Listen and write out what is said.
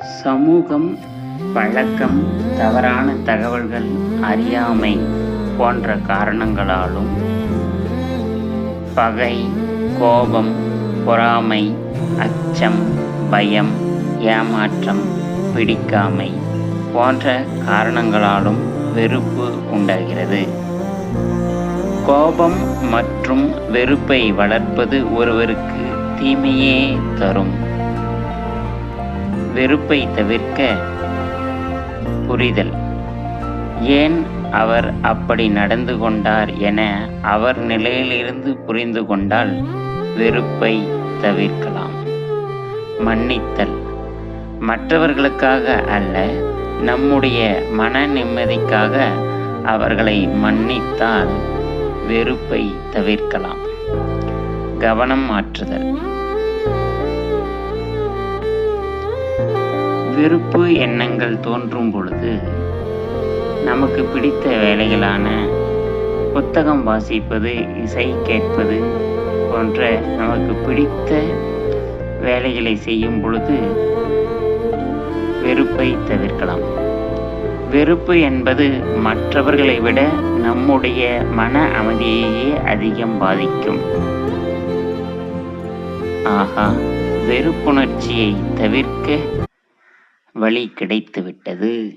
சமூகம், பழக்கம், தவறான தகவல்கள், அறியாமை போன்ற காரணங்களாலும் பகை, கோபம், பொறாமை, அச்சம், பயம், ஏமாற்றம், பிடிக்காமை போன்ற காரணங்களாலும் வெறுப்பு உண்டாகிறது. கோபம் மற்றும் வெறுப்பை வளர்ப்பது ஒருவருக்கு தீமையே தரும். வெறுப்பை தவிர்க்க புரிதல். ஏன் அவர் அப்படி நடந்து கொண்டார் என அவர் நிலையிலிருந்து புரிந்து கொண்டால் வெறுப்பை தவிர்க்கலாம். மன்னித்தல். மற்றவர்களுக்காக அல்ல, நம்முடைய மன நிம்மதிக்காக அவர்களை மன்னித்தால் வெறுப்பை தவிர்க்கலாம். கவனம் மாற்றுதல். வெறுப்பு எண்ணங்கள் தோன்றும் பொழுது நமக்கு பிடித்த வேலைகளான புத்தகம் வாசிப்பது, இசை கேட்பது போன்ற நமக்கு பிடித்த வேலைகளை செய்யும் பொழுது வெறுப்பை தவிர்க்கலாம். வெறுப்பு என்பது மற்றவர்களை விட நம்முடைய மன அமைதியையே அதிகம் பாதிக்கும். ஆகா, வெறுப்புணர்ச்சியை தவிர்க்க வழி கிடைத்துவிட்டது.